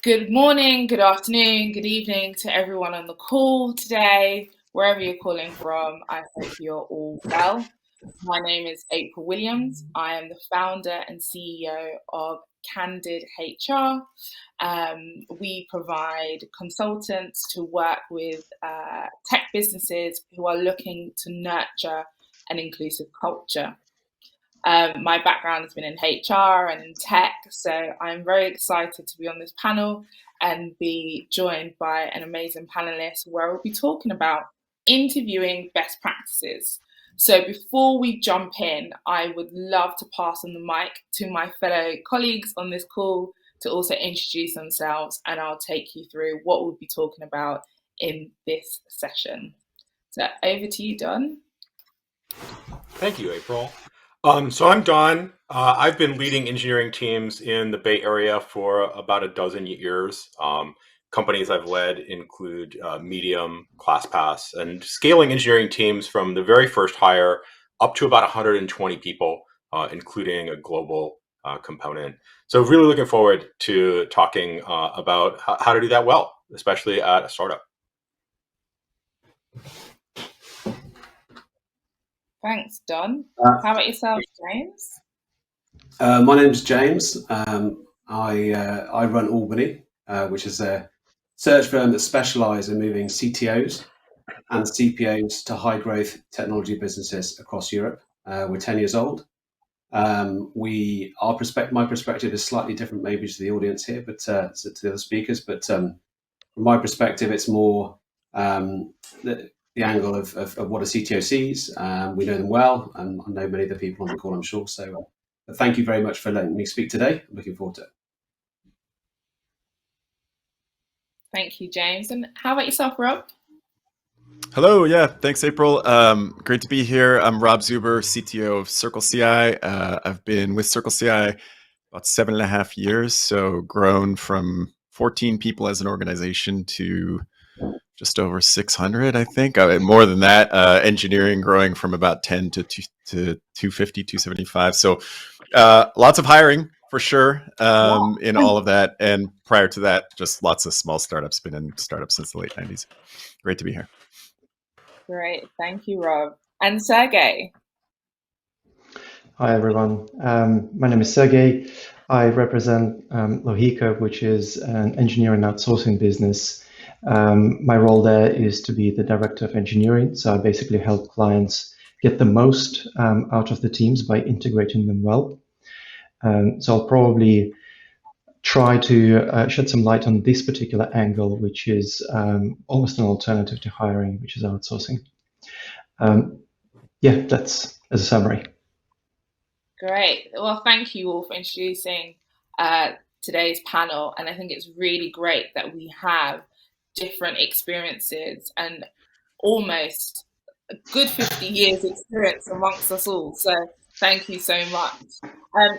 Good morning, good afternoon, good evening to everyone on the call today. Wherever you're calling from, I hope you're all well. My name is April Williams. I am the founder and CEO of Candid HR. We provide consultants to work with tech businesses who are looking to nurture an inclusive culture. My background has been in HR and in tech, so I'm very excited to be on this panel and be joined by an amazing panelist where we'll be talking about interviewing best practices. So before we jump in, I would love to pass on the mic to my fellow colleagues on this call to also introduce themselves, and I'll take you through what we'll be talking about in this session. So over to you, Don. Thank you, April. So I'm Don. I've been leading engineering teams in the Bay Area for about a dozen years. Companies I've led include Medium, ClassPass, and scaling engineering teams from the very first hire up to about 120 people, including a global component. So really looking forward to talking about how to do that well, especially at a startup. Thanks, Don. How about yourself, James? My name's James. I run Albany, which is a search firm that specialises in moving CTOs and CPOs to high-growth technology businesses across Europe. We're 10 years old. My perspective is slightly different, maybe to the audience here, but to the other speakers. But from my perspective, it's more the angle of what a CTO sees. We know them well, and I know many of the people on the call, I'm sure. So thank you very much for letting me speak today. I'm looking forward to it. Thank you, James. And how about yourself, Rob? Hello, yeah, thanks, April. Great to be here. I'm Rob Zuber, CTO of CircleCI. I've been with CircleCI about 7.5 years, so grown from 14 people as an organization to just over 600, I think. More than that, engineering growing from about 10 to 250, 275. So lots of hiring for sure in all of that. And prior to that, just lots of small startups, been in startups since the late 90s. Great to be here. Great. Thank you, Rob. And Sergey? Hi, everyone. My name is Sergey. I represent Lohika, which is an engineering outsourcing business. My role there is to be the director of engineering. So I basically help clients get the most out of the teams by integrating them well. So I'll probably try to shed some light on this particular angle, which is almost an alternative to hiring, which is outsourcing. Yeah, that's as a summary. Great. Well, thank you all for introducing today's panel. And I think it's really great that we have different experiences and almost a good 50 years experience amongst us all. So thank you so much.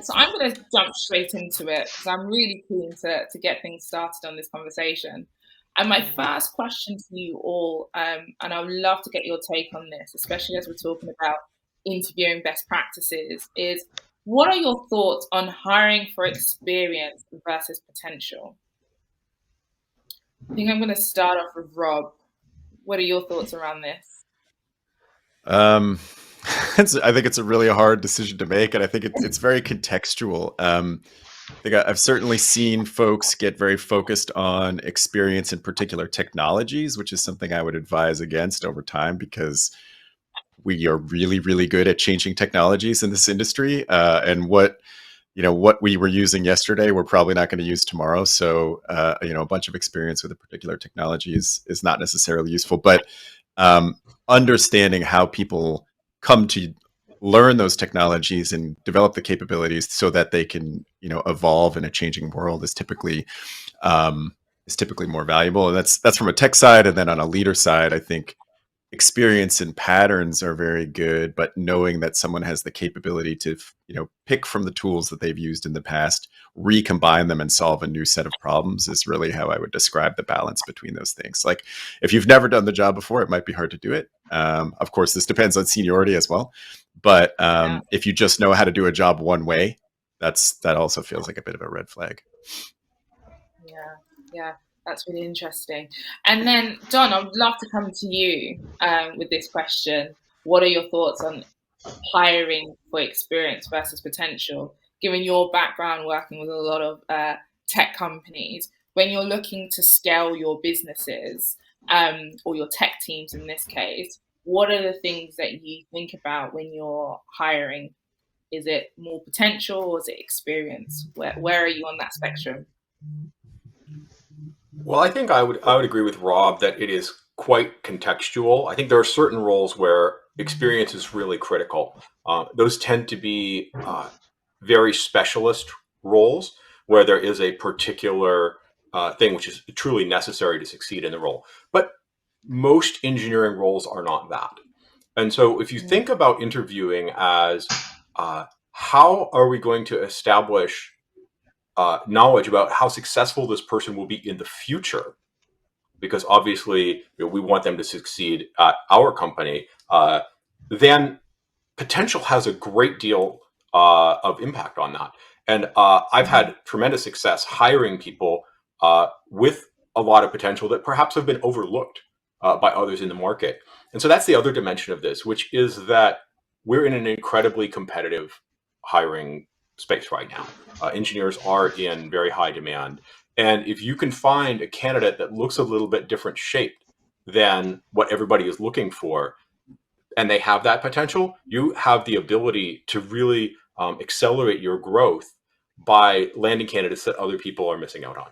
So I'm going to jump straight into it because I'm really keen to get things started on this conversation. And my first question to you all, and I would love to get your take on this, especially as we're talking about interviewing best practices, is what are your thoughts on hiring for experience versus potential? I think I'm going to start off with Rob. What are your thoughts around this? I think it's a really hard decision to make, and I think it's very contextual. I think I've certainly seen folks get very focused on experience in particular technologies, which is something I would advise against over time because we are really, really good at changing technologies in this industry. And what we were using yesterday, we're probably not going to use tomorrow. So, a bunch of experience with a particular technology is not necessarily useful, but understanding how people come to learn those technologies and develop the capabilities so that they can, evolve in a changing world is typically more valuable. And that's from a tech side. And then on a leader side, I think experience and patterns are very good, but knowing that someone has the capability to, pick from the tools that they've used in the past, recombine them and solve a new set of problems is really how I would describe the balance between those things. Like if you've never done the job before, it might be hard to do it. Of course, this depends on seniority as well. But if you just know how to do a job one way, that also feels like a bit of a red flag. Yeah. Yeah, that's really interesting. And then, Don, I would love to come to you with this question. What are your thoughts on hiring for experience versus potential? Given your background working with a lot of tech companies, when you're looking to scale your businesses or your tech teams in this case, what are the things that you think about when you're hiring? Is it more potential or is it experience? Where are you on that spectrum? Well, I think I would agree with Rob that it is quite contextual. I think there are certain roles where experience is really critical. Those tend to be very specialist roles where there is a particular thing which is truly necessary to succeed in the role. But most engineering roles are not that. And so if you think about interviewing as how are we going to establish knowledge about how successful this person will be in the future, because obviously we want them to succeed at our company, then potential has a great deal of impact on that. And I've had tremendous success hiring people with a lot of potential that perhaps have been overlooked by others in the market. And so that's the other dimension of this, which is that we're in an incredibly competitive hiring space right now. Engineers are in very high demand. And if you can find a candidate that looks a little bit different shaped than what everybody is looking for, and they have that potential, you have the ability to really accelerate your growth by landing candidates that other people are missing out on.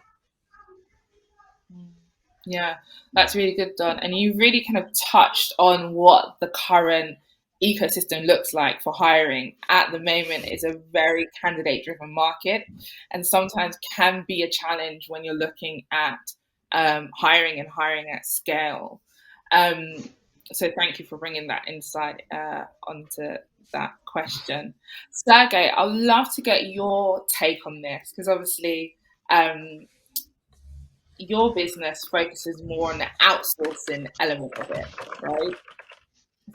Yeah, that's really good, Don. And you really kind of touched on what the current ecosystem looks like for hiring. At the moment, it's a very candidate-driven market, and sometimes can be a challenge when you're looking at hiring and hiring at scale. So thank you for bringing that insight onto that question. Sergey, I'd love to get your take on this, because obviously your business focuses more on the outsourcing element of it, right?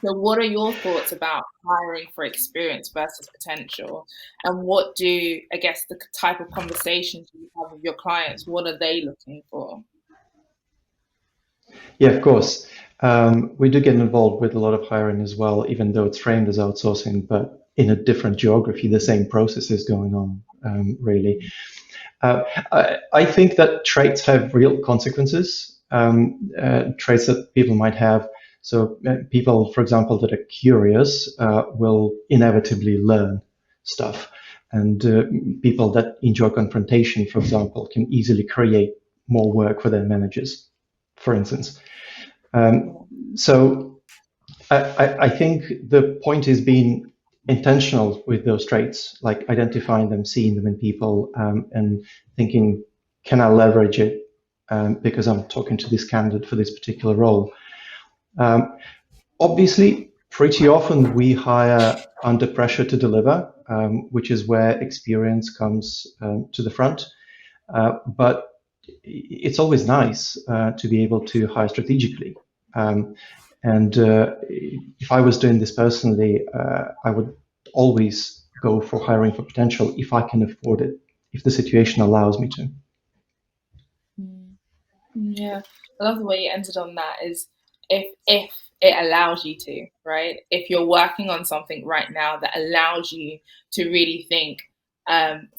So what are your thoughts about hiring for experience versus potential? And what do, I guess, the type of conversations you have with your clients, what are they looking for? Yeah, of course. We do get involved with a lot of hiring as well, even though it's framed as outsourcing, but in a different geography, the same process is going on, really. I think that traits have real consequences, traits that people might have. So people, for example, that are curious will inevitably learn stuff. And people that enjoy confrontation, for example, can easily create more work for their managers, for instance. So I think the point is being intentional with those traits, like identifying them, seeing them in people, and thinking, can I leverage it because I'm talking to this candidate for this particular role? Obviously, pretty often we hire under pressure to deliver, which is where experience comes to the front. But it's always nice to be able to hire strategically. And if I was doing this personally, I would always go for hiring for potential if I can afford it, if the situation allows me to. Yeah, I love the way you ended on that. Is if it allows you to, right? If you're working on something right now that allows you to really think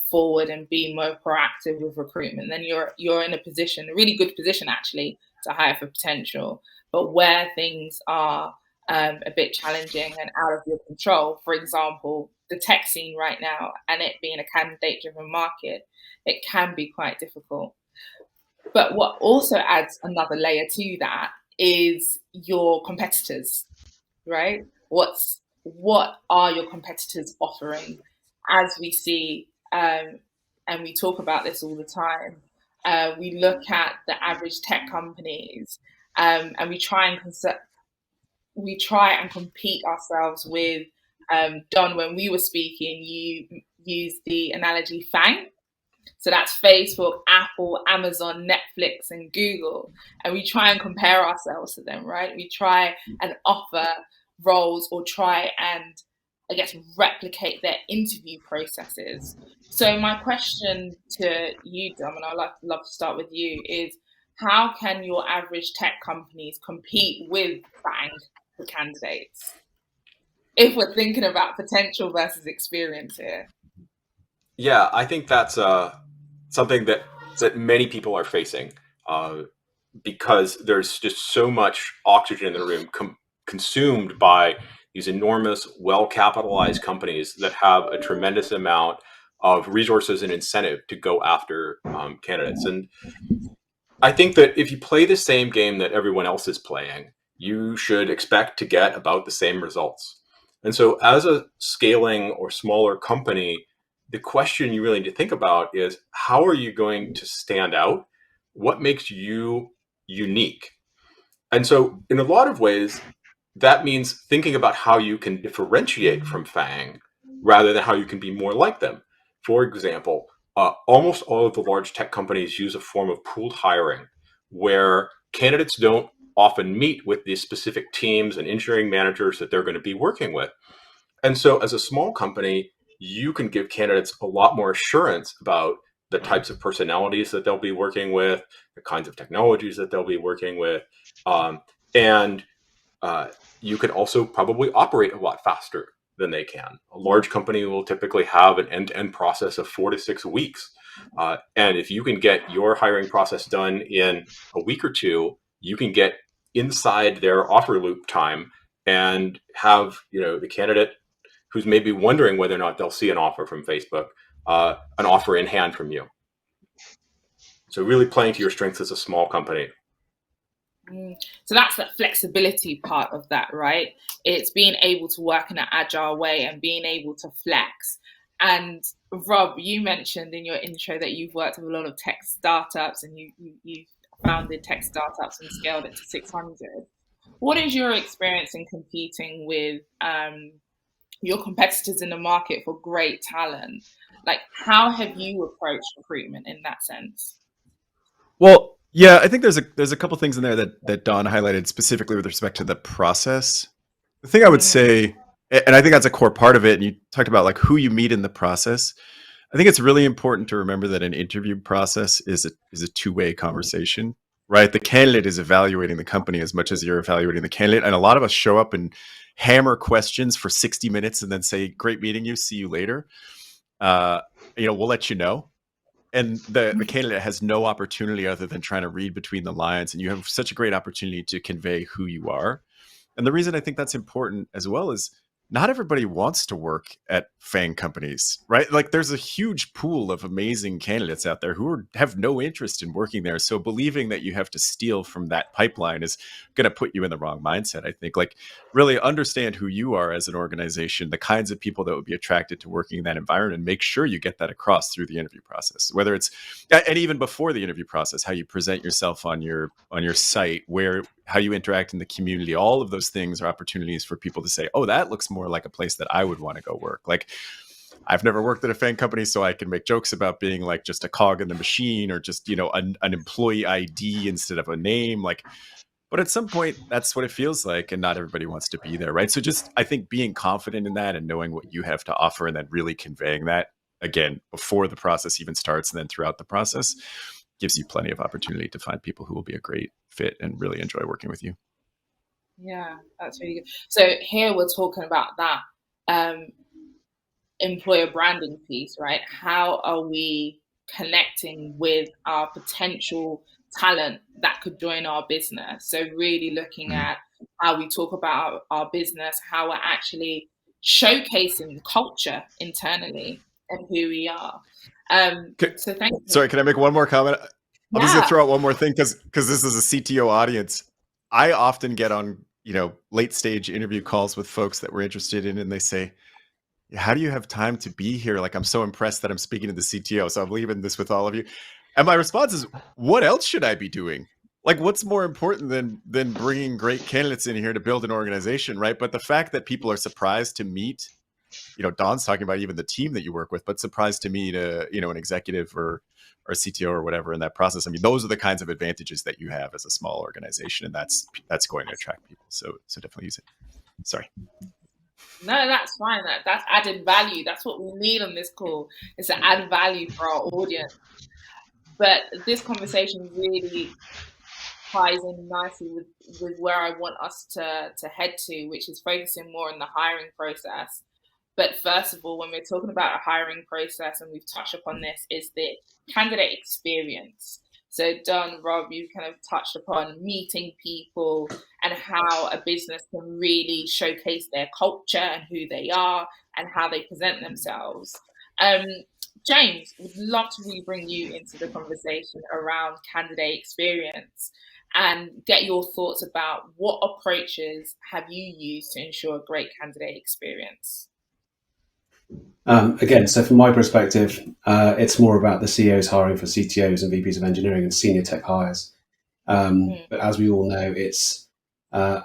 forward and be more proactive with recruitment, then you're in a position, a really good position actually, to hire for potential. But where things are a bit challenging and out of your control, for example, the tech scene right now, and it being a candidate-driven market, it can be quite difficult. But what also adds another layer to that is your competitors, right? What are your competitors offering? As we see, and we talk about this all the time, we look at the average tech companies, and we try and compete ourselves with. Don, when we were speaking, you used the analogy FANG. So that's Facebook, Apple, Amazon, Netflix, and Google. And we try and compare ourselves to them, right? We try and offer roles or try and I guess, replicate their interview processes. So my question to you, Dom, and I'd love to start with you, is how can your average tech companies compete with Bang for candidates? If we're thinking about potential versus experience here. Yeah, I think that's something that many people are facing because there's just so much oxygen in the room consumed by these enormous, well-capitalized companies that have a tremendous amount of resources and incentive to go after candidates. And I think that if you play the same game that everyone else is playing, you should expect to get about the same results. And so, as a scaling or smaller company, the question you really need to think about is how are you going to stand out? What makes you unique? And so, in a lot of ways, that means thinking about how you can differentiate from FANG rather than how you can be more like them. For example, almost all of the large tech companies use a form of pooled hiring where candidates don't often meet with the specific teams and engineering managers that they're going to be working with. And so, as a small company, you can give candidates a lot more assurance about the types of personalities that they'll be working with, the kinds of technologies that they'll be working with, and you can also probably operate a lot faster than they can. A large company will typically have an end-to-end process of 4 to 6 weeks. And if you can get your hiring process done in a week or two, you can get inside their offer loop time and have the candidate who's maybe wondering whether or not they'll see an offer from Facebook, an offer in hand from you. So really playing to your strengths as a small company. So that's the flexibility part of that, right? It's being able to work in an agile way and being able to flex. And Rob, you mentioned in your intro that you've worked with a lot of tech startups and you founded tech startups and scaled it to 600. What is your experience in competing with your competitors in the market for great talent? Like, how have you approached recruitment in that sense? Well, yeah, I think there's a couple things in there that Don highlighted specifically with respect to the process. The thing I would say, and I think that's a core part of it, and you talked about like who you meet in the process. I think it's really important to remember that an interview process is a two-way conversation, right? The candidate is evaluating the company as much as you're evaluating the candidate, and a lot of us show up and hammer questions for 60 minutes and then say, "Great meeting you, see you later." We'll let you know. And the candidate has no opportunity other than trying to read between the lines, and you have such a great opportunity to convey who you are. And the reason I think that's important as well is not everybody wants to work at FANG companies, right? Like there's a huge pool of amazing candidates out there who have no interest in working there. So believing that you have to steal from that pipeline is going to put you in the wrong mindset. I think like really understand who you are as an organization, the kinds of people that would be attracted to working in that environment, and make sure you get that across through the interview process, whether it's, and even before the interview process, how you present yourself on your site, how you interact in the community. All of those things are opportunities for people to say, oh, that looks more like a place that I would want to go work. Like I've never worked at a FANG company, so I can make jokes about being like just a cog in the machine or just, an employee ID instead of a name. Like, but at some point that's what it feels like. And not everybody wants to be there. Right. So just, I think being confident in that and knowing what you have to offer and then really conveying that again, before the process even starts and then throughout the process gives you plenty of opportunity to find people who will be a great fit and really enjoy working with you. Yeah, that's really good. So here we're talking about that employer branding piece, right? How are we connecting with our potential talent that could join our business? So really looking at how we talk about our business, how we're actually showcasing the culture internally and who we are. So thank you. Sorry, can I make one more comment? I'm just gonna throw out one more thing because this is a CTO audience. I often get on late stage interview calls with folks that we're interested in, and they say, how do you have time to be here? Like, I'm so impressed that I'm speaking to the CTO. So I'm leaving this with all of you. And my response is, what else should I be doing? Like, what's more important than bringing great candidates in here to build an organization, right? But the fact that people are surprised to meet, Don's talking about even the team that you work with, but surprised to meet an executive or a CTO or whatever in that process. I mean, those are the kinds of advantages that you have as a small organization, and that's going to attract people. So definitely use it. Sorry. No, that's fine. That's added value. That's what we need on this call, is to add value for our audience. But this conversation really ties in nicely with where I want us to head to, which is focusing more on the hiring process. But first of all, when we're talking about a hiring process, and we've touched upon this, is the candidate experience. So, Don, Rob, you kind of touched upon meeting people and how a business can really showcase their culture and who they are and how they present themselves. Um, James, would love to really bring you into the conversation around candidate experience and get your thoughts about what approaches have you used to ensure a great candidate experience. Again, so from my perspective, it's more about the CEOs hiring for CTOs and VPs of engineering and senior tech hires. But as we all know, it's a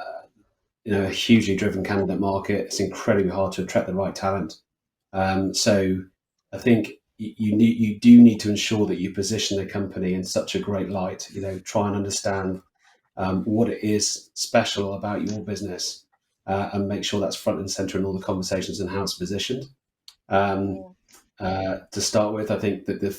hugely driven candidate market. It's incredibly hard to attract the right talent. So I think you do need to ensure that you position the company in such a great light. Try and understand what it is special about your business, and make sure that's front and center in all the conversations and how it's positioned. To start with, I think that the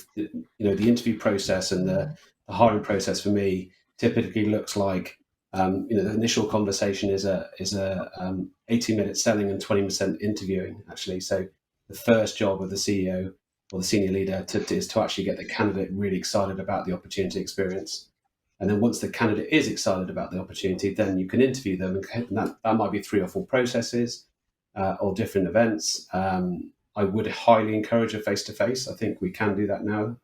interview process and the hiring process for me typically looks like the initial conversation is a 80-minute selling and 20% interviewing, actually. So the first job of the CEO or the senior leader is to actually get the candidate really excited about the opportunity experience. And then once the candidate is excited about the opportunity, then you can interview them. And that might be 3 or 4 processes or different events. I would highly encourage a face-to-face. I think we can do that now,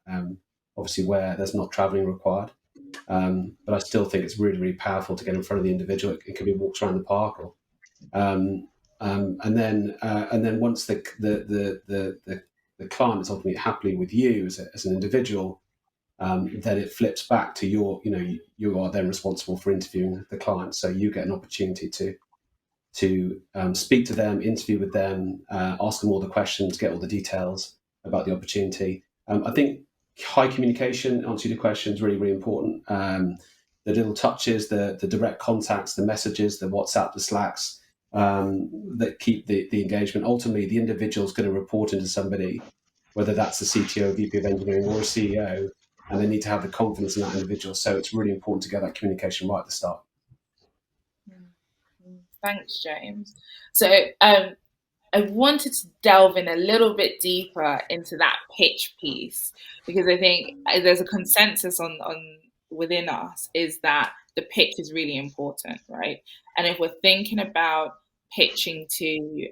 obviously where there's not traveling required. But I still think it's really, really powerful to get in front of the individual. It can be walks around the park, and then once the client is ultimately happy with you as an individual, then it flips back to you are then responsible for interviewing the client. So you get an opportunity to speak to them, interview with them, ask them all the questions, get all the details about the opportunity. I think high communication, answer to questions, really, really important. The little touches, the direct contacts, the messages, the WhatsApp, the Slacks, that keep the engagement. Ultimately, the individual is going to report into somebody, whether that's the CTO, VP of engineering, or a CEO, and they need to have the confidence in that individual. So it's really important to get that communication right at the start. Thanks, James. So I wanted to delve in a little bit deeper into that pitch piece, because I think there's a consensus on within us is that the pitch is really important, right? And if we're thinking about pitching to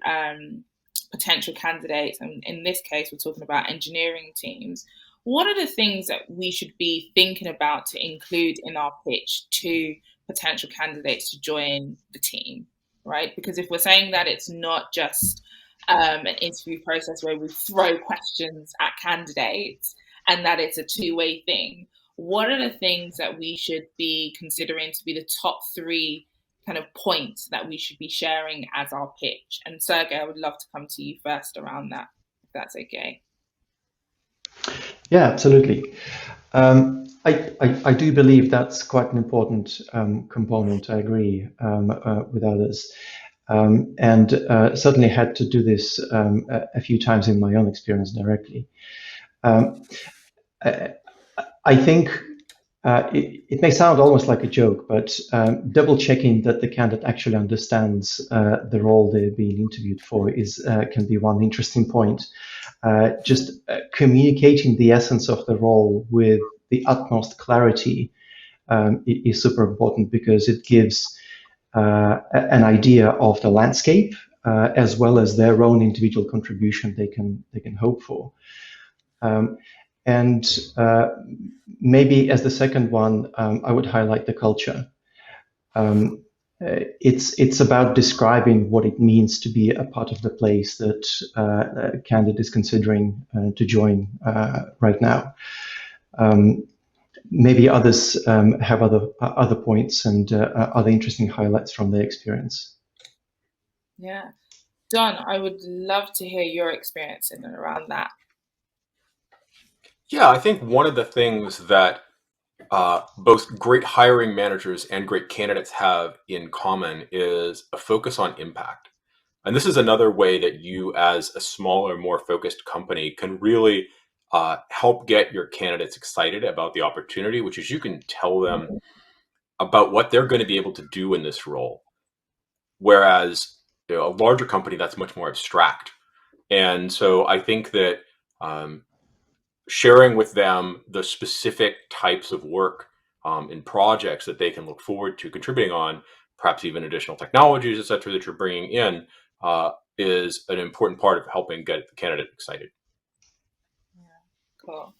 potential candidates, and in this case, we're talking about engineering teams, what are the things that we should be thinking about to include in our pitch to potential candidates to join the team, right? Because if we're saying that it's not just an interview process where we throw questions at candidates and that it's a two-way thing, what are the things that we should be considering to be the top 3 kind of points that we should be sharing as our pitch? And Sergey, I would love to come to you first around that, if that's okay. Yeah, absolutely. I do believe that's quite an important component. I agree with others. And certainly had to do this a few times in my own experience directly. I think it may sound almost like a joke, but double checking that the candidate actually understands the role they're being interviewed for can be one interesting point. Just communicating the essence of the role with the utmost clarity is super important, because it gives an idea of the landscape as well as their own individual contribution they can hope for. And maybe as the second one, I would highlight the culture. It's about describing what it means to be a part of the place that a candidate is considering to join right now. Maybe others have other points and other interesting highlights from their experience. Yeah. Don, I would love to hear your experience in and around that. Yeah, I think one of the things that both great hiring managers and great candidates have in common is a focus on impact. And this is another way that you, as a smaller, more focused company, can really help get your candidates excited about the opportunity, which is you can tell them about what they're going to be able to do in this role. Whereas a larger company, that's much more abstract. And so I think that sharing with them the specific types of work and projects that they can look forward to contributing on, perhaps even additional technologies, et cetera, that you're bringing in, is an important part of helping get the candidate excited. Yeah, cool.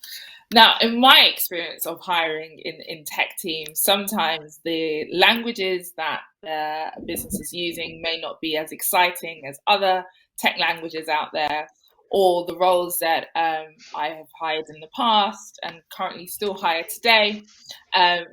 Now, in my experience of hiring in tech teams, sometimes the languages that the business is using may not be as exciting as other tech languages out there, or the roles that I have hired in the past and currently still hire today,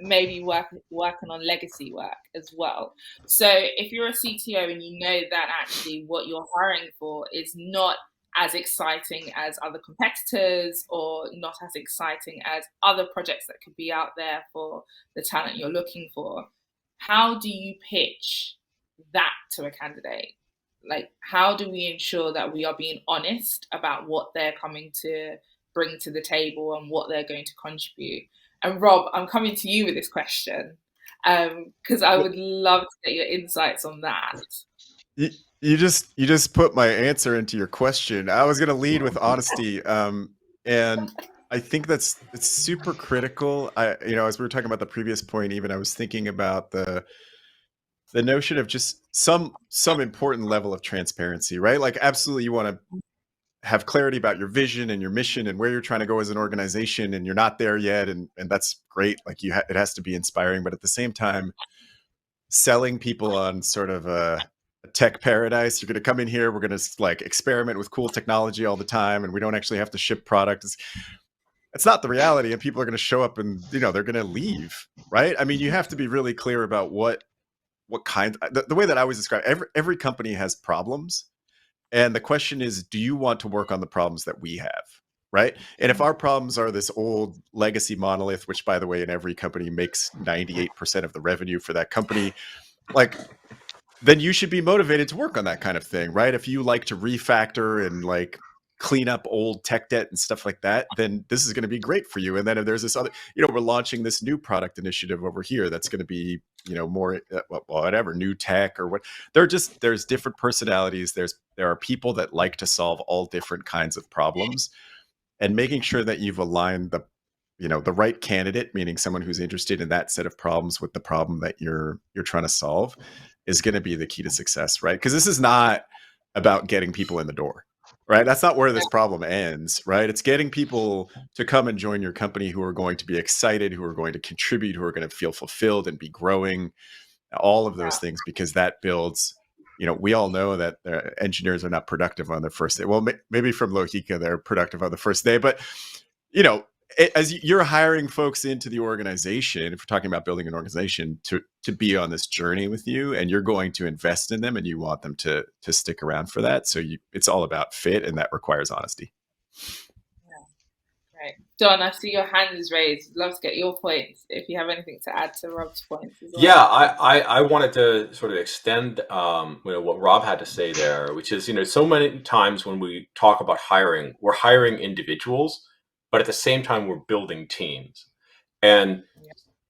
maybe working on legacy work as well. So if you're a CTO and you know that actually what you're hiring for is not as exciting as other competitors or not as exciting as other projects that could be out there for the talent you're looking for, how do you pitch that to a candidate? Like, how do we ensure that we are being honest about what they're coming to bring to the table and what they're going to contribute? And Rob, I'm coming to you with this question because I would love to get your insights on that. You just put my answer into your question. I was going to lead with honesty, and I think it's super critical. As we were talking about the previous point, even I was thinking about the notion of just some important level of transparency, right? Like, absolutely, you want to have clarity about your vision and your mission and where you're trying to go as an organization, and you're not there yet, and that's great. Like, it has to be inspiring, but at the same time, selling people on sort of a tech paradise. You're going to come in here, we're going to like experiment with cool technology all the time, and we don't actually have to ship product. It's not the reality, and people are going to show up and they're going to leave, right? I mean, you have to be really clear about what kind. The way that I always describe every company has problems, and the question is, do you want to work on the problems that we have? Right. And if our problems are this old legacy monolith, which, by the way, in every company makes 98% of the revenue for that company, like, then you should be motivated to work on that kind of thing, right? If you like to refactor and like clean up old tech debt and stuff like that, then this is going to be great for you. And then if there's this other, we're launching this new product initiative over here that's going to be, more whatever, new tech or what. There's different personalities. There are people that like to solve all different kinds of problems, and making sure that you've aligned the right candidate, meaning someone who's interested in that set of problems with the problem that you're trying to solve, is going to be the key to success, right? Because this is not about getting people in the door, right? That's not where this problem ends, right? It's getting people to come and join your company who are going to be excited, who are going to contribute, who are going to feel fulfilled and be growing, all of those things, because that builds, we all know that engineers are not productive on their first day. Well, maybe from Lohika, they're productive on the first day, but, as you're hiring folks into the organization, if we're talking about building an organization to be on this journey with you, and you're going to invest in them and you want them to stick around for that. So it's all about fit, and that requires honesty. Right. Don, I see your hand is raised. Love to get your points if you have anything to add to Rob's points as well. Yeah, I wanted to sort of extend what Rob had to say there, which is, so many times when we talk about hiring, we're hiring individuals, but at the same time, we're building teams. And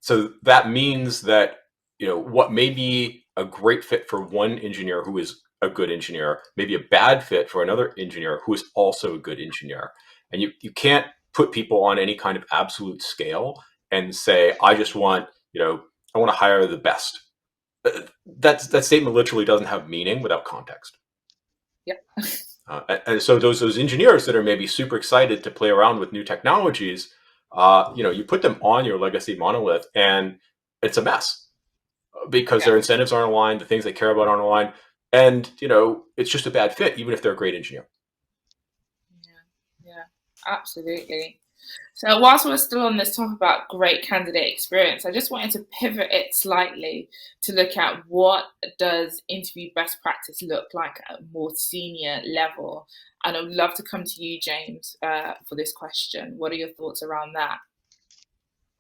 so that means that, what may be a great fit for one engineer who is a good engineer, may be a bad fit for another engineer who is also a good engineer. And you can't put people on any kind of absolute scale and say, I just want, I want to hire the best. That statement literally doesn't have meaning without context. Yeah. And so those engineers that are maybe super excited to play around with new technologies, you put them on your legacy monolith, and it's a mess because their incentives aren't aligned, the things they care about aren't aligned, and it's just a bad fit, even if they're a great engineer. Yeah, absolutely. So whilst we're still on this talk about great candidate experience, I just wanted to pivot it slightly to look at what does interview best practice look like at a more senior level. And I would love to come to you, James, for this question. What are your thoughts around that?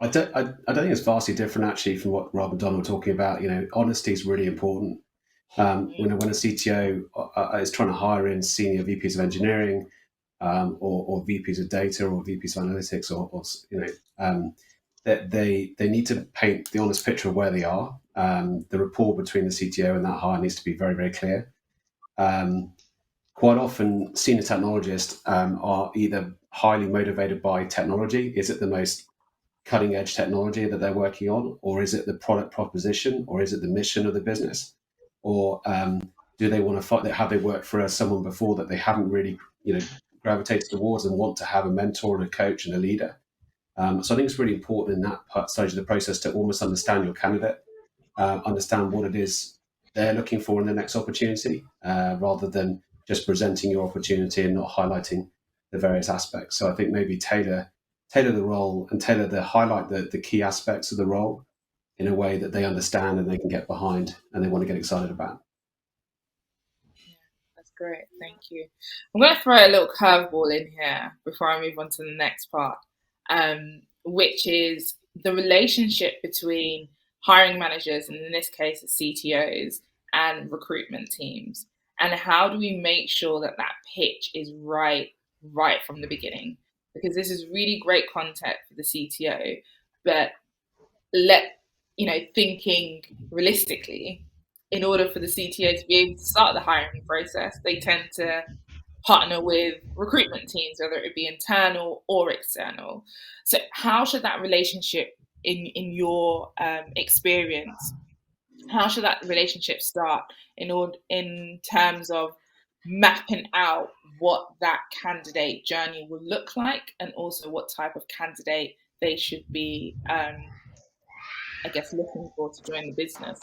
I don't think it's vastly different actually from what Rob and Don were talking about. Honesty is really important. When a CTO is trying to hire in senior VPs of engineering, or VPs of data, or VPs of analytics, or that they need to paint the honest picture of where they are. The rapport between the CTO and that hire needs to be very, very clear. Quite often, senior technologists are either highly motivated by technology. Is it the most cutting edge technology that they're working on, or is it the product proposition, or is it the mission of the business, or do they want to find that have they worked for someone before that they haven't really gravitated towards and want to have a mentor and a coach and a leader. So I think it's really important in that stage of the process to almost understand your candidate, understand what it is they're looking for in the next opportunity, rather than just presenting your opportunity and not highlighting the various aspects. So I think maybe tailor the role and highlight the key aspects of the role in a way that they understand and they can get behind and they want to get excited about. That's great, thank you. I'm going to throw a little curveball in here before I move on to the next part, which is the relationship between hiring managers, and in this case, CTOs, and recruitment teams. And how do we make sure that that pitch is right from the beginning? Because this is really great content for the CTO, but thinking realistically, in order for the CTO to be able to start the hiring process, they tend to partner with recruitment teams, whether it be internal or external. So how should that relationship, in your experience, how should that relationship start in terms of mapping out what that candidate journey will look like, and also what type of candidate they should be looking for to join the business?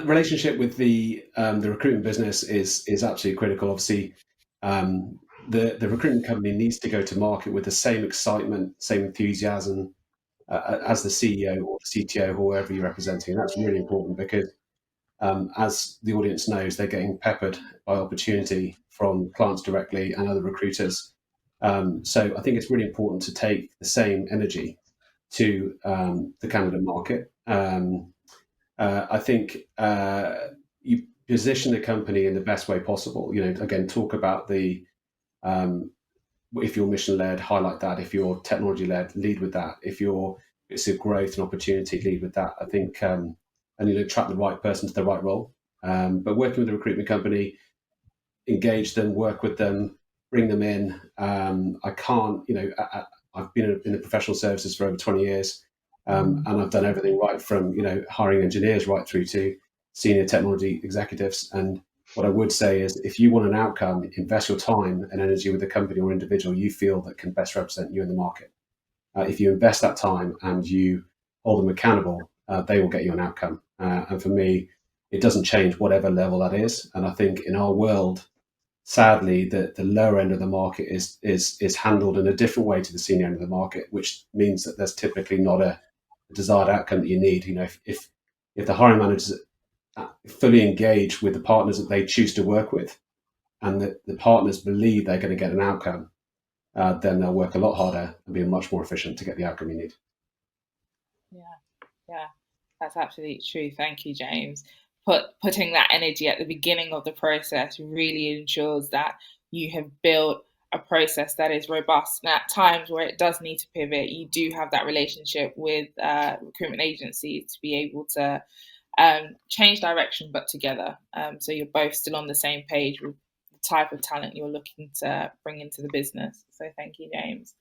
Relationship with the recruitment business is absolutely critical. Obviously, the recruitment company needs to go to market with the same excitement, same enthusiasm as the CEO or the CTO, whoever you're representing. And that's really important because, as the audience knows, they're getting peppered by opportunity from clients directly and other recruiters. So I think it's really important to take the same energy to the candidate market. I think you position the company in the best way possible. Again, talk about the if you're mission led, highlight that. If you're technology led, lead with that. If it's a growth and opportunity, lead with that. I think, and attract the right person to the right role. But working with a recruitment company, engage them, work with them, bring them in. I can't, I've been in the professional services for over 20 years. And I've done everything right from, hiring engineers right through to senior technology executives. And what I would say is, if you want an outcome, invest your time and energy with a company or individual you feel that can best represent you in the market. If you invest that time and you hold them accountable, they will get you an outcome. And for me, it doesn't change whatever level that is. And I think in our world, sadly, the lower end of the market is handled in a different way to the senior end of the market, which means that there's typically not a desired outcome that you need. If the hiring managers fully engage with the partners that they choose to work with, and that the partners believe they're going to get an outcome, then they'll work a lot harder and be much more efficient to get the outcome you need. Yeah, that's absolutely true. Thank you, James. Putting that energy at the beginning of the process really ensures that you have built a process that is robust. And at times where it does need to pivot, you do have that relationship with recruitment agencies to be able to change direction, but together. So you're both still on the same page with the type of talent you're looking to bring into the business. So thank you, James.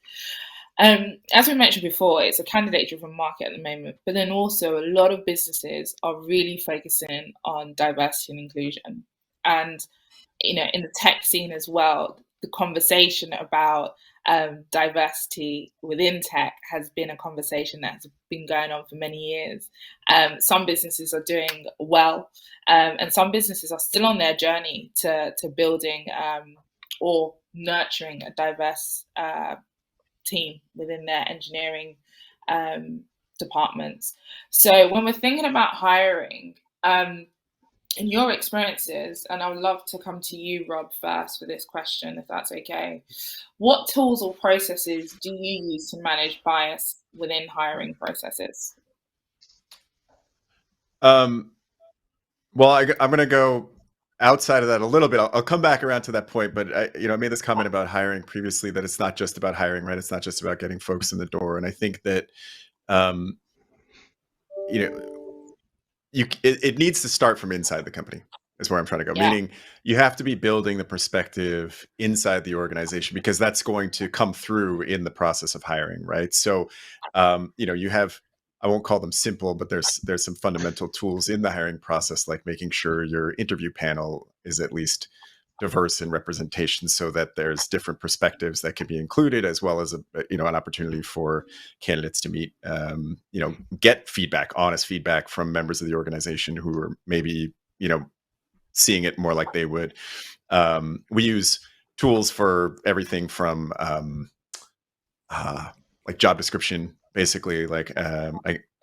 As we mentioned before, it's a candidate-driven market at the moment, but then also a lot of businesses are really focusing on diversity and inclusion. And, in the tech scene as well, the conversation about diversity within tech has been a conversation that's been going on for many years. Some businesses are doing well, and some businesses are still on their journey to building or nurturing a diverse team within their engineering departments. So when we're thinking about hiring, in your experiences, and I would love to come to you, Rob, first for this question, if that's okay. What tools or processes do you use to manage bias within hiring processes? Well, I'm going to go outside of that a little bit. I'll come back around to that point, but I made this comment about hiring previously, that it's not just about hiring, right? It's not just about getting folks in the door. And I think that, it needs to start from inside the company, is where I'm trying to go. Yeah. Meaning you have to be building the perspective inside the organization, because that's going to come through in the process of hiring, right? So, you have, I won't call them simple, but there's some fundamental tools in the hiring process, like making sure your interview panel is at least diverse in representation, so that there's different perspectives that can be included, as well as an opportunity for candidates to meet, get feedback, honest feedback from members of the organization who are maybe seeing it more like they would. We use tools for everything from like job description, basically, like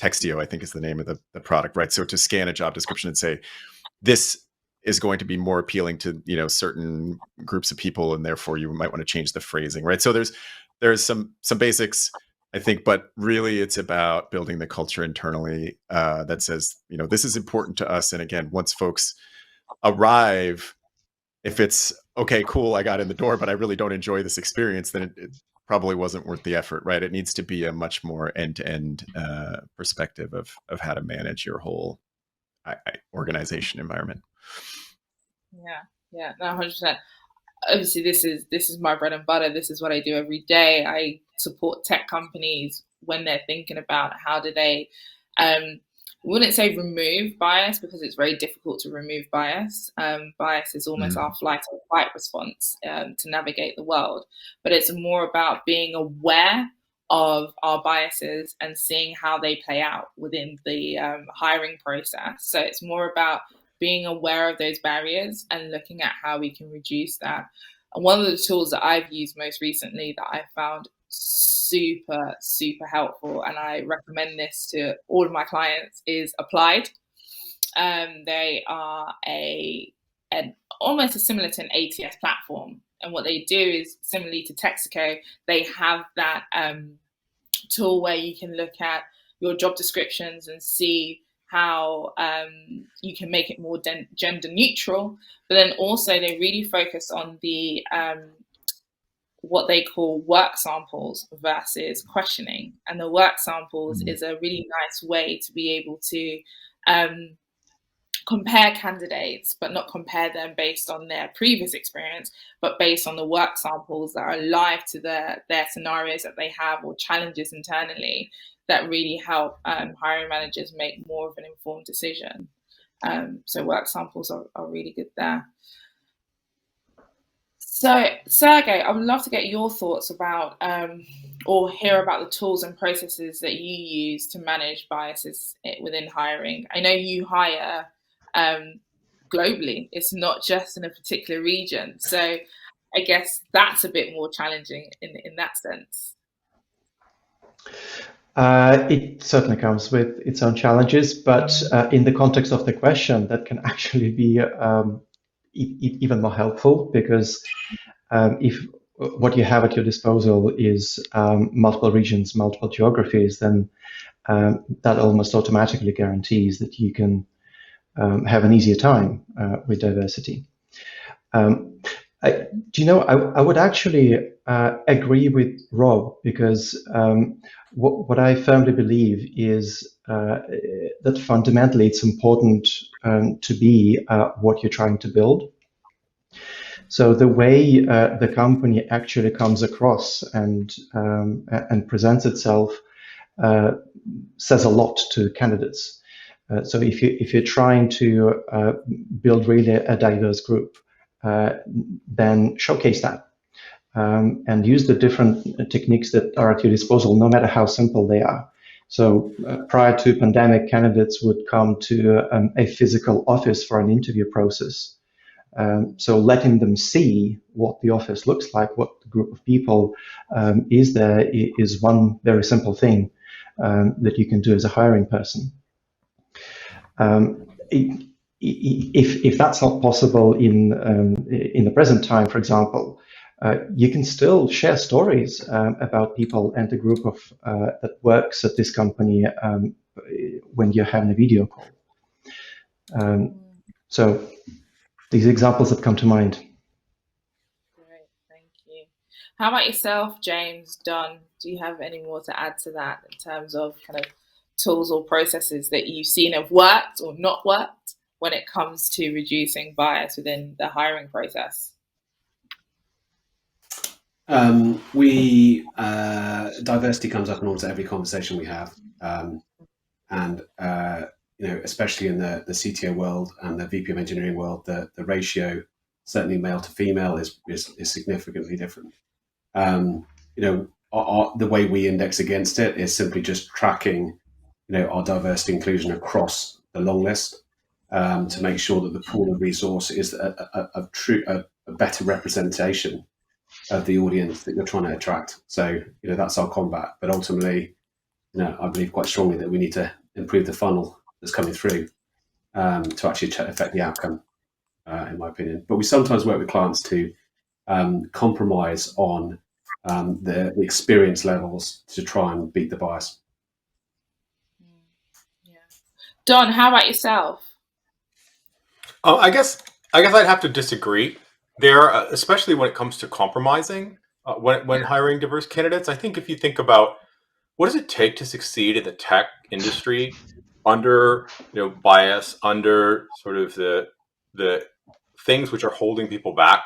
Textio, I think is the name of the product, right? So to scan a job description and say, this is going to be more appealing to certain groups of people, and therefore you might want to change the phrasing, right? So there's some basics, I think, but really it's about building the culture internally that says, this is important to us. And again, once folks arrive, if it's okay, cool, I got in the door, but I really don't enjoy this experience, then it probably wasn't worth the effort, right? It needs to be a much more end-to-end perspective of how to manage your whole organization environment. Yeah, no, 100%. Obviously, this is my bread and butter. This is what I do every day. I support tech companies when they're thinking about how do they, wouldn't say remove bias, because it's very difficult to remove bias. Bias is almost our flight or fight response to navigate the world. But it's more about being aware of our biases and seeing how they play out within the hiring process. So it's more about being aware of those barriers and looking at how we can reduce that. And one of the tools that I've used most recently that I found super, super helpful, and I recommend this to all of my clients, is Applied. They are almost similar to an ATS platform. And what they do is, similarly to Texaco, they have that tool where you can look at your job descriptions and see how you can make it more gender neutral. But then also they really focus on the what they call work samples versus questioning. And the work samples is a really nice way to be able to compare candidates, but not compare them based on their previous experience, but based on the work samples that are alive to their scenarios that they have, or challenges internally, that really help hiring managers make more of an informed decision. So work samples are really good there. So, Sergey, I would love to get your thoughts about or hear about the tools and processes that you use to manage biases within hiring. I know you hire globally. It's not just in a particular region. So I guess that's a bit more challenging in that sense. It certainly comes with its own challenges, but in the context of the question, that can actually be even more helpful, because if what you have at your disposal is multiple regions, multiple geographies, then that almost automatically guarantees that you can have an easier time with diversity. I would actually agree with Rob, because what I firmly believe is that fundamentally it's important to be what you're trying to build. So the way the company actually comes across and presents itself says a lot to candidates. So if you're trying to build really a diverse group, then showcase that and use the different techniques that are at your disposal, no matter how simple they are. So prior to pandemic, candidates would come to a physical office for an interview process. So letting them see what the office looks like, what the group of people is there, is one very simple thing that you can do as a hiring person. If that's not possible in the present time, for example, you can still share stories about people and the group of that works at this company when you're having a video call. So these examples that come to mind. Great, thank you. How about yourself, James, Don? Do you have any more to add to that in terms of kind of tools or processes that you've seen have worked or not worked when it comes to reducing bias within the hiring process? Diversity comes up in almost every conversation we have, and especially in the CTO world and the VP of engineering world, the ratio, certainly male to female, is significantly different. The way we index against it is simply just tracking, our diversity inclusion across the long list, to make sure that the pool of resource is a better representation of the audience that you're trying to attract. So, that's our combat. But ultimately, I believe quite strongly that we need to improve the funnel that's coming through, to actually affect the outcome, in my opinion. But we sometimes work with clients to compromise on the experience levels to try and beat the bias. Yeah. Don, how about yourself? I guess I'd have to disagree there, especially when it comes to compromising when hiring diverse candidates. I think if you think about what does it take to succeed in the tech industry under bias, under sort of the things which are holding people back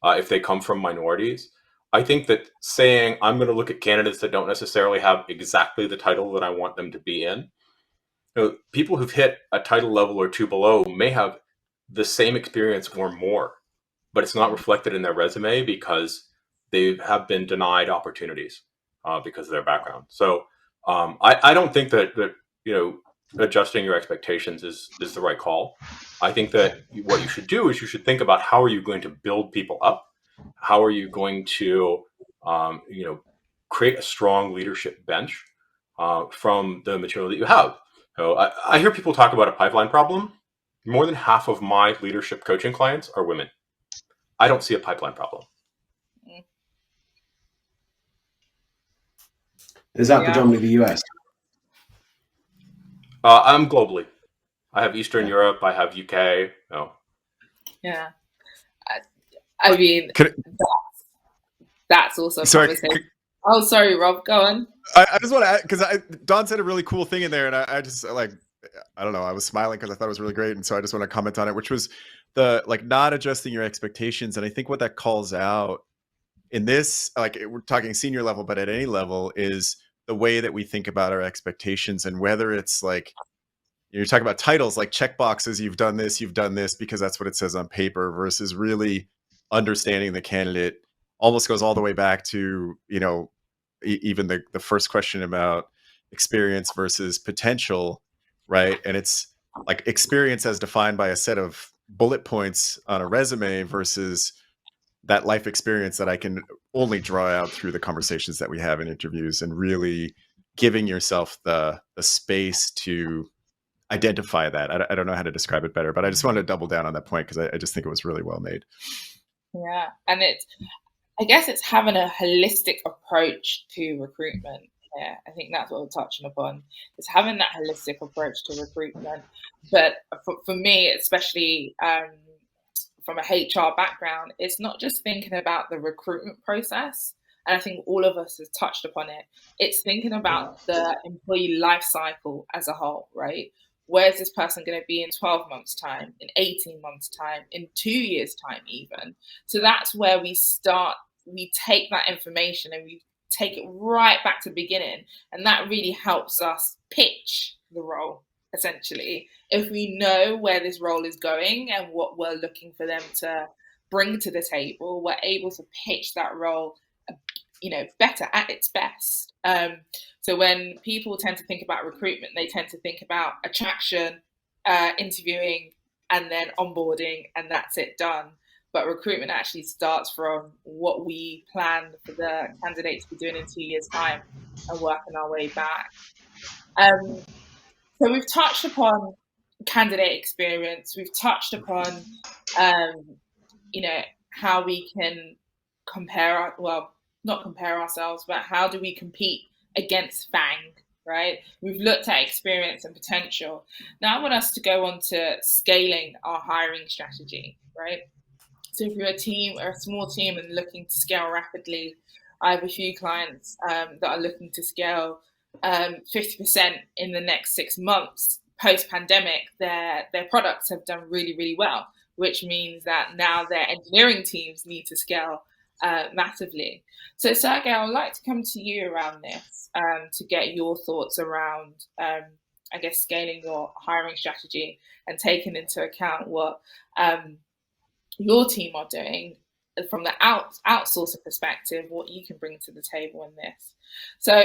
if they come from minorities. I think that saying I'm going to look at candidates that don't necessarily have exactly the title that I want them to be in. People who've hit a title level or two below may have the same experience or more, but it's not reflected in their resume because they have been denied opportunities because of their background. So I don't think that adjusting your expectations is the right call. I think that what you should do is you should think about how are you going to build people up? How are you going to create a strong leadership bench from the material that you have? So I hear people talk about a pipeline problem. More than half of my leadership coaching clients are women. I don't see a pipeline problem. Is that predominantly the US? I'm globally. I have Eastern Europe. I have UK. Yeah. I mean, that's also a conversation. Oh, sorry, Rob. Go on. I just want to add, because Don said a really cool thing in there, and I just I don't know. I was smiling because I thought it was really great, and so I just want to comment on it, which was the not adjusting your expectations. And I think what that calls out in this, we're talking senior level, but at any level, is the way that we think about our expectations, and whether it's you're talking about titles like check boxes, you've done this because that's what it says on paper, versus really understanding the candidate. Almost goes all the way back to even the first question about experience versus potential, right? And it's like experience as defined by a set of bullet points on a resume versus that life experience that I can only draw out through the conversations that we have in interviews, and really giving yourself the space to identify that. I don't know how to describe it better, but I just wanted to double down on that point because I just think it was really well made. Yeah, and I guess it's having a holistic approach to recruitment. Yeah, I think that's what we're touching upon. It's having that holistic approach to recruitment. But for me, especially from a HR background, it's not just thinking about the recruitment process. And I think all of us have touched upon it. It's thinking about the employee life cycle as a whole, right? Where's this person going to be in 12 months' time, in 18 months' time, in 2 years' time even? So that's where we start. We take that information and we take it right back to the beginning. And that really helps us pitch the role, essentially. If we know where this role is going and what we're looking for them to bring to the table, we're able to pitch that role better at its best. So when people tend to think about recruitment, they tend to think about attraction, interviewing, and then onboarding, and that's it, done. But recruitment actually starts from what we plan for the candidate to be doing in 2 years' time and working our way back. So we've touched upon candidate experience. We've touched upon, how we can not compare ourselves, but how do we compete against FANG right? We've looked at experience and potential. Now I want us to go on to scaling our hiring strategy, right? So if you're a team or a small team and looking to scale rapidly, I have a few clients that are looking to scale 50% in the next 6 months. Post-pandemic, their products have done really, really well, which means that now their engineering teams need to scale massively. So Sergey, I would like to come to you around this to get your thoughts around, I guess, scaling your hiring strategy and taking into account what your team are doing from the outsourcer perspective, what you can bring to the table in this. So,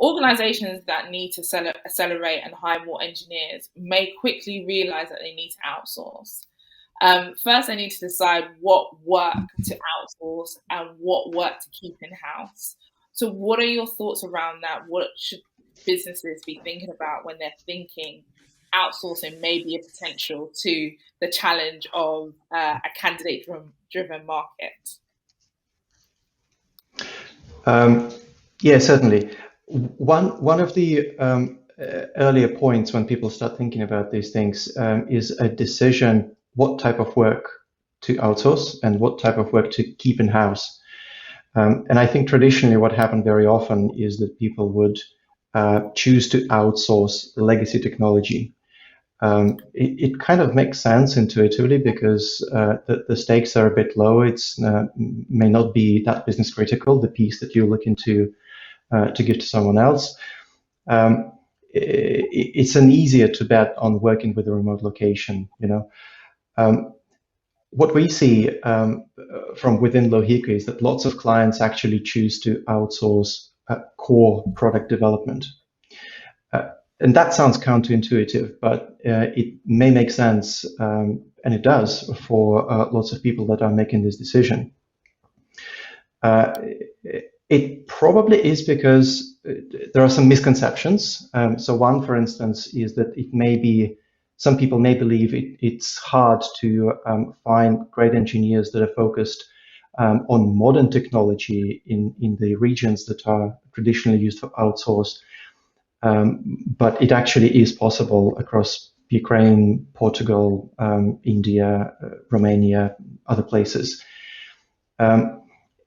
organizations that need to accelerate and hire more engineers may quickly realize that they need to outsource. First, they need to decide what work to outsource and what work to keep in-house. So what are your thoughts around that? What should businesses be thinking about when they're thinking outsourcing may be a potential to the challenge of a candidate-driven market? Yeah, certainly. One of the earlier points when people start thinking about these things is a decision what type of work to outsource and what type of work to keep in-house. And I think traditionally what happened very often is that people would choose to outsource legacy technology. It kind of makes sense intuitively because the stakes are a bit low. It's may not be that business critical, the piece that you're looking to give to someone else. It's an easier to bet on working with a remote location, what we see from within Lohika is that lots of clients actually choose to outsource core product development. And that sounds counterintuitive, but it may make sense, and it does for lots of people that are making this decision. It probably is because there are some misconceptions. So one, for instance, is that it may be, some people may believe it's hard to find great engineers that are focused on modern technology in the regions that are traditionally used for outsource. But it actually is possible across Ukraine, Portugal, India, Romania, other places.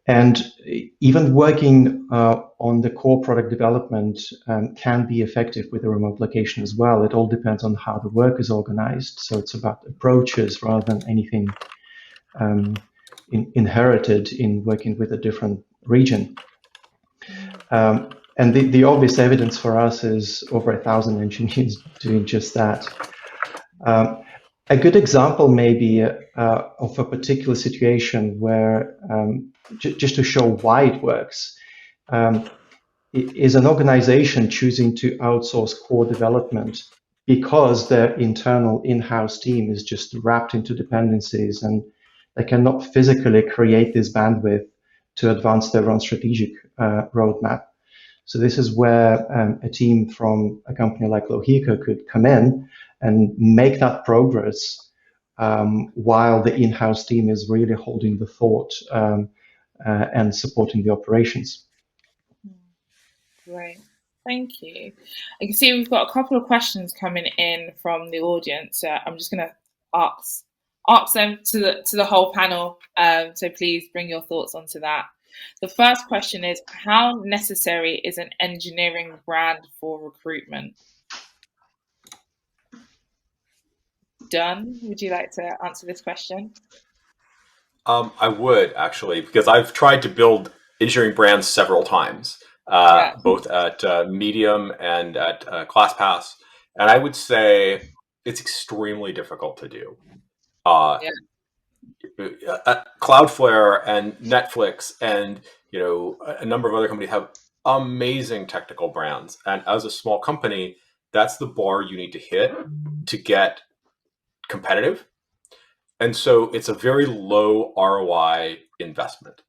And even working on the core product development can be effective with a remote location as well. It all depends on how the work is organized. So it's about approaches rather than anything inherited in working with a different region. And the obvious evidence for us is over 1,000 engineers doing just that. A good example maybe of a particular situation where, just to show why it works, is an organization choosing to outsource core development because their internal in-house team is just wrapped into dependencies and they cannot physically create this bandwidth to advance their own strategic roadmap. So this is where a team from a company like Lohika could come in and make that progress while the in-house team is really holding the thought and supporting the operations. Great, thank you. I can see we've got a couple of questions coming in from the audience. I'm just going to ask them to the whole panel. So please bring your thoughts onto that. The first question is, how necessary is an engineering brand for recruitment? Dunn, would you like to answer this question? I would actually, because I've tried to build engineering brands several times, both at Medium and at ClassPass, and I would say it's extremely difficult to do. Cloudflare and Netflix and a number of other companies have amazing technical brands, and as a small company, that's the bar you need to hit to get competitive. And so it's a very low ROI investment.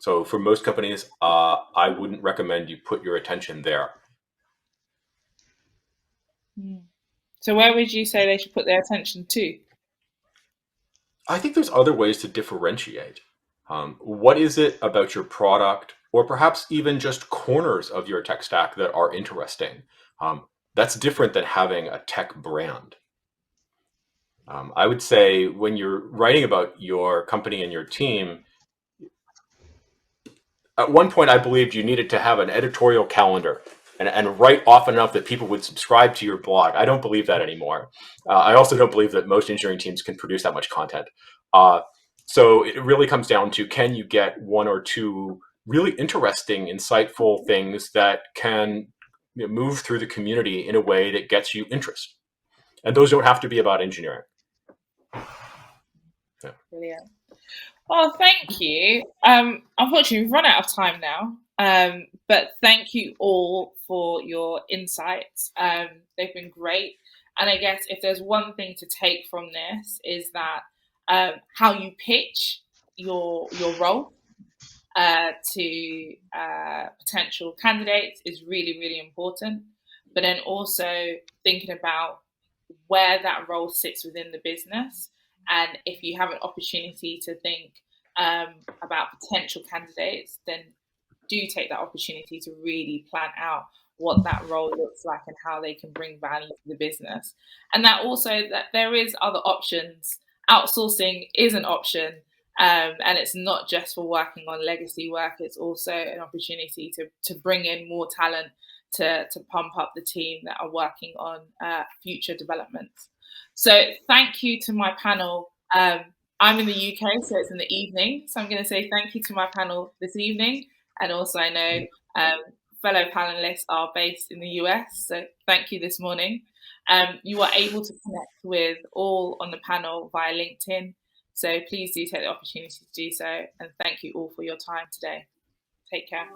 So for most companies, I wouldn't recommend you put your attention there. So where would you say they should put their attention to? I think there's other ways to differentiate. What is it about your product or perhaps even just corners of your tech stack that are interesting. That's different than having a tech brand. I would say when you're writing about your company and your team, at one point I believed you needed to have an editorial calendar and write often enough that people would subscribe to your blog. I don't believe that anymore. I also don't believe that most engineering teams can produce that much content. So it really comes down to, can you get one or two really interesting, insightful things that can move through the community in a way that gets you interest? And those don't have to be about engineering. Yeah. Brilliant. Well, thank you. Unfortunately, we've run out of time now, but thank you all for your insights. They've been great. And I guess if there's one thing to take from this is that how you pitch your role to potential candidates is really, really important. But then also thinking about where that role sits within the business. And if you have an opportunity to think about potential candidates, then do take that opportunity to really plan out what that role looks like and how they can bring value to the business. And that also that there is other options. Outsourcing is an option. And it's not just for working on legacy work, it's also an opportunity to bring in more talent to pump up the team that are working on future developments. So thank you to my panel. I'm in the UK, so it's in the evening. So I'm going to say thank you to my panel this evening. And also I know fellow panelists are based in the US, so thank you this morning. You are able to connect with all on the panel via LinkedIn. So please do take the opportunity to do so. And thank you all for your time today. Take care.